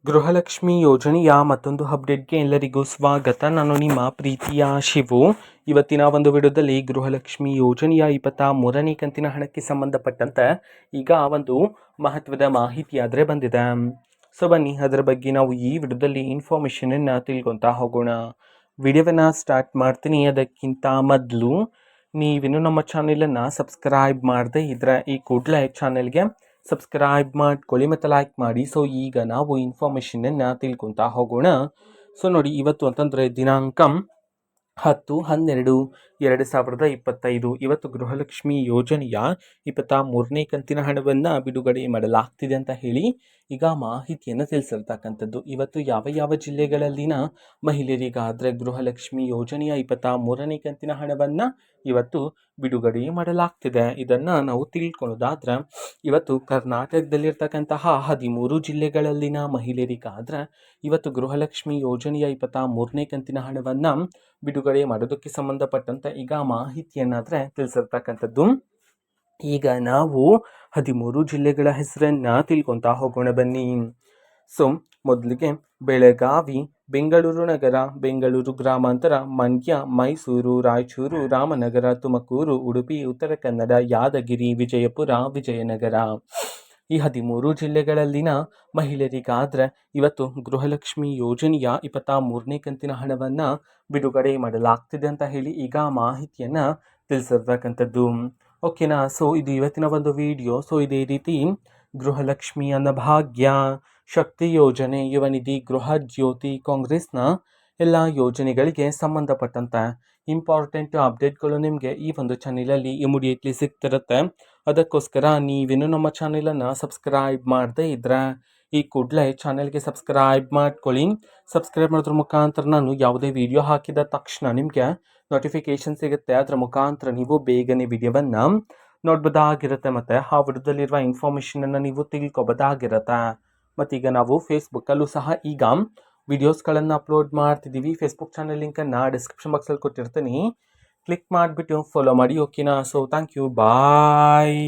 ಗೃಹಲಕ್ಷ್ಮಿ ಯೋಜನೆಯ ಮತ್ತೊಂದು ಅಪ್ಡೇಟ್ಗೆ ಎಲ್ಲರಿಗೂ ಸ್ವಾಗತ. ನಾನು ನಿಮ್ಮ ಪ್ರೀತಿಯ ಶಿವು. ಇವತ್ತಿನ ಒಂದು ವಿಡಿಯೋದಲ್ಲಿ ಗೃಹಲಕ್ಷ್ಮಿ ಯೋಜನೆಯ 23ನೇ ಕಂತಿನ ಹಣಕ್ಕೆ ಸಂಬಂಧಪಟ್ಟಂತೆ ಈಗ ಒಂದು ಮಹತ್ವದ ಮಾಹಿತಿ ಆದರೆ ಬಂದಿದೆ. ಸೊ ಬನ್ನಿ ಅದರ ಬಗ್ಗೆ ನಾವು ಈ ವಿಡಿಯೋದಲ್ಲಿ ಇನ್ಫಾರ್ಮೇಷನನ್ನು ತಿಳ್ಕೊತಾ ಹೋಗೋಣ. ವಿಡಿಯೋವನ್ನು ಸ್ಟಾರ್ಟ್ ಮಾಡ್ತೀನಿ. ಅದಕ್ಕಿಂತ ಮೊದಲು ನೀವಿನ್ನು ನಮ್ಮ ಚಾನೆಲನ್ನು ಸಬ್ಸ್ಕ್ರೈಬ್ ಮಾಡದೇ ಇದ್ದರೆ ಈ ಕೂಡಲೇ ಚಾನೆಲ್ಗೆ ಸಬ್ಸ್ಕ್ರೈಬ್ ಮಾಡ್ಕೊಳ್ಳಿ ಮತ್ತು ಲೈಕ್ ಮಾಡಿ. ಸೊ ಈಗ ನಾವು ಇನ್ಫಾರ್ಮೇಷನನ್ನು ತಿಳ್ಕೊತಾ ಹೋಗೋಣ. ಸೊ ನೋಡಿ, ಇವತ್ತು ಅಂತಂದರೆ ದಿನಾಂಕ 10/12/2025 ಇವತ್ತು ಗೃಹಲಕ್ಷ್ಮಿ ಯೋಜನೆಯ 23ನೇ ಕಂತಿನ ಹಣವನ್ನು ಬಿಡುಗಡೆ ಮಾಡಲಾಗ್ತಿದೆ ಅಂತ ಹೇಳಿ ಈಗ ಮಾಹಿತಿಯನ್ನು ತಿಳಿಸಿರ್ತಕ್ಕಂಥದ್ದು. ಇವತ್ತು ಯಾವ ಜಿಲ್ಲೆಗಳಲ್ಲಿನ ಮಹಿಳೆಯರಿಗಾದರೆ ಗೃಹಲಕ್ಷ್ಮಿ ಯೋಜನೆಯ 23ನೇ ಕಂತಿನ ಹಣವನ್ನು ಇವತ್ತು ಬಿಡುಗಡೆ ಮಾಡಲಾಗ್ತಿದೆ, ಇದನ್ನು ನಾವು ತಿಳ್ಕೊಳ್ಳೋದಾದ್ರೆ ಇವತ್ತು ಕರ್ನಾಟಕದಲ್ಲಿರ್ತಕ್ಕಂತಹ 13 ಜಿಲ್ಲೆಗಳಲ್ಲಿನ ಮಹಿಳೆಯರಿಗಾದರೆ ಇವತ್ತು ಗೃಹಲಕ್ಷ್ಮಿ ಯೋಜನೆಯ 23ನೇ ಕಂತಿನ ಹಣವನ್ನು ಬಿಡುಗಡೆ ಮಾಡೋದಕ್ಕೆ ಸಂಬಂಧಪಟ್ಟಂತೆ ಈಗ ಮಾಹಿತಿಯನ್ನಾದರೆ ತಿಳಿಸಿರ್ತಕ್ಕಂಥದ್ದು. ಈಗ ನಾವು 13 ಜಿಲ್ಲೆಗಳ ಹೆಸರನ್ನು ತಿಳ್ಕೊತಾ ಹೋಗೋಣ ಬನ್ನಿ. ಸೊ ಮೊದಲಿಗೆ ಬೆಳಗಾವಿ, ಬೆಂಗಳೂರು ನಗರ, ಬೆಂಗಳೂರು ಗ್ರಾಮಾಂತರ, ಮಂಡ್ಯ, ಮೈಸೂರು, ರಾಯಚೂರು, ರಾಮನಗರ, ತುಮಕೂರು, ಉಡುಪಿ, ಉತ್ತರ ಕನ್ನಡ, ಯಾದಗಿರಿ, ವಿಜಯಪುರ, ವಿಜಯನಗರ. ಈ 13 ಜಿಲ್ಲೆಗಳಲ್ಲಿನ ಮಹಿಳೆಯರಿಗಾದರೆ ಇವತ್ತು ಗೃಹಲಕ್ಷ್ಮಿ ಯೋಜನೆಯ 23ನೇ ಕಂತಿನ ಹಣವನ್ನು ಬಿಡುಗಡೆ ಮಾಡಲಾಗ್ತಿದೆ ಅಂತ ಹೇಳಿ ಈಗ ಮಾಹಿತಿಯನ್ನು ತಿಳಿಸಿರ್ತಕ್ಕಂಥದ್ದು. ಓಕೆನಾ. ಸೊ ಇದು ಇವತ್ತಿನ ಒಂದು ವಿಡಿಯೋ. ಸೊ ಇದೇ ರೀತಿ ಗೃಹಲಕ್ಷ್ಮಿ ಅನ್ನಭಾಗ್ಯ, ಶಕ್ತಿ ಯೋಜನೆ, ಯುವ ನಿಧಿ, ಗೃಹ ಜ್ಯೋತಿ, ಕಾಂಗ್ರೆಸ್ನ ಎಲ್ಲ ಯೋಜನೆಗಳಿಗೆ ಸಂಬಂಧಪಟ್ಟಂತೆ ಇಂಪಾರ್ಟೆಂಟ್ ಅಪ್ಡೇಟ್ಗಳು ನಿಮಗೆ ಈ ಒಂದು ಚಾನೆಲಲ್ಲಿ ಇಮಿಡಿಯೇಟ್ಲಿ ಸಿಗ್ತಿರುತ್ತೆ. ಅದಕ್ಕೋಸ್ಕರ ನೀವಿನ್ನು ನಮ್ಮ ಚಾನೆಲನ್ನು ಸಬ್ಸ್ಕ್ರೈಬ್ ಮಾಡದೇ ಇದ್ದರೆ ಈ ಕೂಡಲೇ ಚಾನೆಲ್ಗೆ ಸಬ್ಸ್ಕ್ರೈಬ್ ಮಾಡ್ಕೊಳ್ಳಿ. ಸಬ್ಸ್ಕ್ರೈಬ್ ಮಾಡೋದ್ರ ಮುಖಾಂತರ ನಾನು ಯಾವುದೇ ವಿಡಿಯೋ ಹಾಕಿದ ತಕ್ಷಣ ನಿಮಗೆ ನೋಟಿಫಿಕೇಶನ್ ಸಿಗುತ್ತೆ. ಅದರ ಮುಖಾಂತರ ನೀವು ಬೇಗನೆ ವಿಡಿಯೋವನ್ನು ನೋಡ್ಬೋದಾಗಿರುತ್ತೆ ಮತ್ತು ಆ ವಿಡಿಯೋದಲ್ಲಿರುವ ಇನ್ಫಾರ್ಮೇಷನನ್ನು ನೀವು ತಿಳ್ಕೊಬೋದಾಗಿರುತ್ತೆ. ಮತ್ತೀಗ ನಾವು ಫೇಸ್ಬುಕ್ಕಲ್ಲೂ ಸಹ ಈಗ ವಿಡಿಯೋಸ್ಗಳನ್ನು ಅಪ್ಲೋಡ್ ಮಾಡ್ತಿದ್ದೀವಿ. ಫೇಸ್ಬುಕ್ ಚಾನಲ್ ಲಿಂಕನ್ನು ಡಿಸ್ಕ್ರಿಪ್ಷನ್ ಬಾಕ್ಸಲ್ಲಿ ಕೊಟ್ಟಿರ್ತೀನಿ, ಕ್ಲಿಕ್ ಮಾಡಿಬಿಟ್ಟು ಫಾಲೋ ಮಾಡಿ. ಓಕೆನಾ. So thank you, bye.